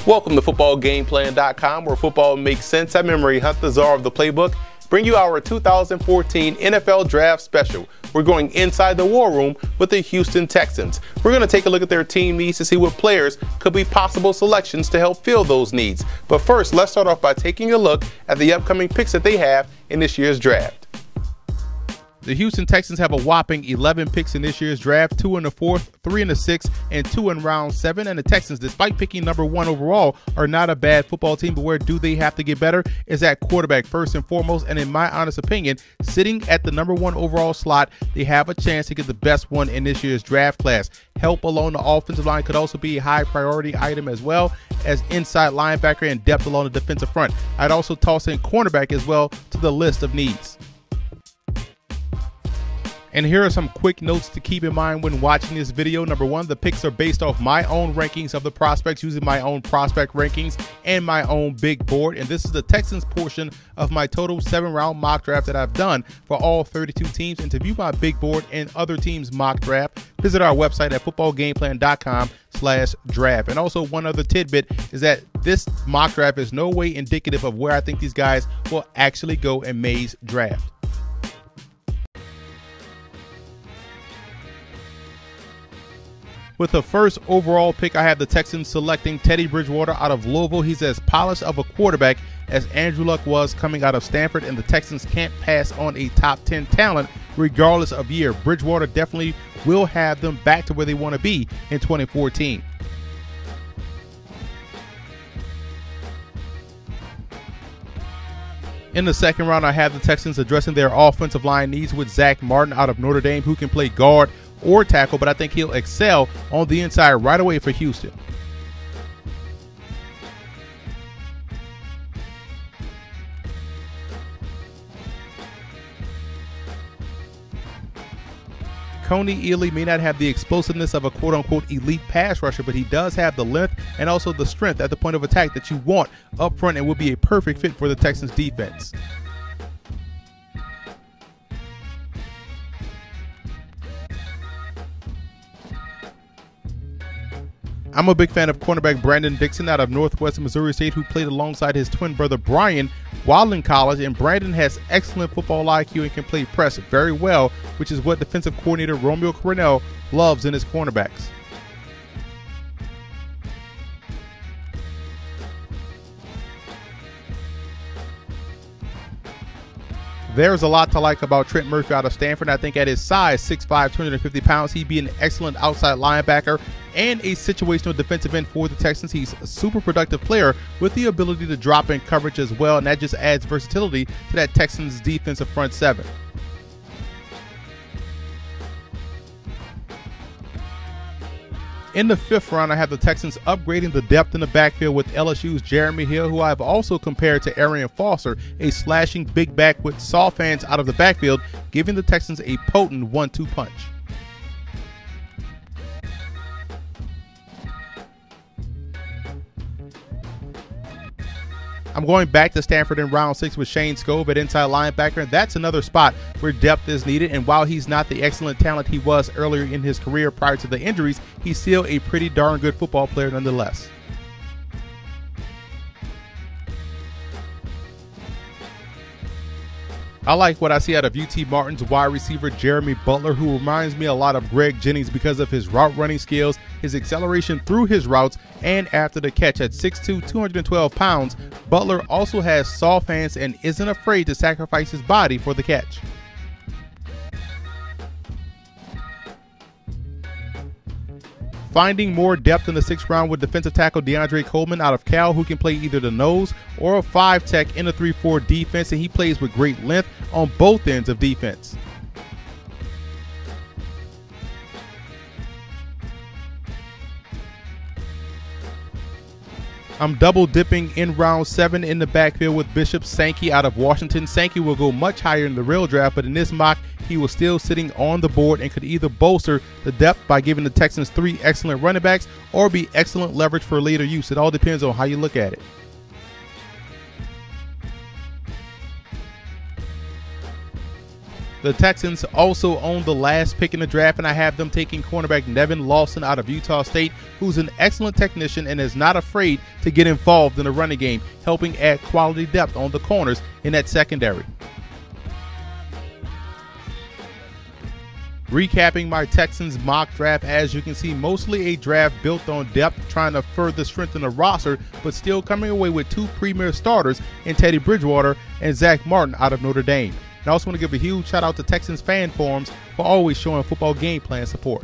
Welcome to footballgameplan.com, where football makes sense. I'm Emery Hunt, the czar of the playbook. Bring you our 2014 NFL Draft Special. We're going inside the war room with the Houston Texans. We're going to take a look at their team needs to see what players could be possible selections to help fill those needs. But first, let's start off by taking a look at the upcoming picks that they have in this year's draft. The Houston Texans have a whopping 11 picks in this year's draft, 2 in the 4th, 3 in the 6th, and 2 in round 7. And the Texans, despite picking number 1 overall, are not a bad football team. But where do they have to get better is at quarterback first and foremost. And in my honest opinion, sitting at the number 1 overall slot, they have a chance to get the best one in this year's draft class. Help along the offensive line could also be a high priority item, as well as inside linebacker and depth along the defensive front. I'd also toss in cornerback as well to the list of needs. And here are some quick notes to keep in mind when watching this video. Number 1, the picks are based off my own rankings of the prospects, using my own prospect rankings and my own big board. And this is the Texans portion of my total 7-round mock draft that I've done for all 32 teams. And to view my big board and other teams' mock draft, visit our website at footballgameplan.com/draft. And also, one other tidbit is that this mock draft is no way indicative of where I think these guys will actually go in May's draft. With the first overall pick, I have the Texans selecting Teddy Bridgewater out of Louisville. He's as polished of a quarterback as Andrew Luck was coming out of Stanford, and the Texans can't pass on a top 10 talent regardless of year. Bridgewater definitely will have them back to where they want to be in 2014. In the second round, I have the Texans addressing their offensive line needs with Zach Martin out of Notre Dame, who can play guard or tackle, but I think he'll excel on the inside right away for Houston. Coney Ealy may not have the explosiveness of a quote-unquote elite pass rusher, but he does have the length and also the strength at the point of attack that you want up front, and would be a perfect fit for the Texans defense. I'm a big fan of cornerback Brandon Dixon out of Northwestern Missouri State, who played alongside his twin brother Brian while in college. And Brandon has excellent football IQ and can play press very well, which is what defensive coordinator Romeo Crennel loves in his cornerbacks. There's a lot to like about Trent Murphy out of Stanford. I think at his size, 6'5", 250 pounds, he'd be an excellent outside linebacker and a situational defensive end for the Texans. He's a super productive player with the ability to drop in coverage as well, and that just adds versatility to that Texans defensive front seven. In the 5th round, I have the Texans upgrading the depth in the backfield with LSU's Jeremy Hill, who I've also compared to Arian Foster, a slashing big back with soft hands out of the backfield, giving the Texans a potent 1-2 punch. I'm going back to Stanford in round 6 with Shane Scove at inside linebacker, and that's another spot where depth is needed. And while he's not the excellent talent he was earlier in his career prior to the injuries, he's still a pretty darn good football player nonetheless. I like what I see out of UT Martin's wide receiver Jeremy Butler, who reminds me a lot of Greg Jennings because of his route running skills, his acceleration through his routes, and after the catch. At 6'2", 212 pounds, Butler also has soft hands and isn't afraid to sacrifice his body for the catch. Finding more depth in the 6th round with defensive tackle DeAndre Coleman out of Cal, who can play either the nose or a 5-tech in a 3-4 defense, and he plays with great length on both ends of defense. I'm double dipping in round 7 in the backfield with Bishop Sankey out of Washington. Sankey will go much higher in the real draft, but in this mock, he was still sitting on the board and could either bolster the depth by giving the Texans 3 excellent running backs or be excellent leverage for later use. It all depends on how you look at it. The Texans also own the last pick in the draft, and I have them taking cornerback Nevin Lawson out of Utah State, who's an excellent technician and is not afraid to get involved in the running game, helping add quality depth on the corners in that secondary. Recapping my Texans mock draft, as you can see, mostly a draft built on depth, trying to further strengthen the roster, but still coming away with two premier starters in Teddy Bridgewater and Zach Martin out of Notre Dame. And I also want to give a huge shout out to Texans fan forums for always showing football game plan support.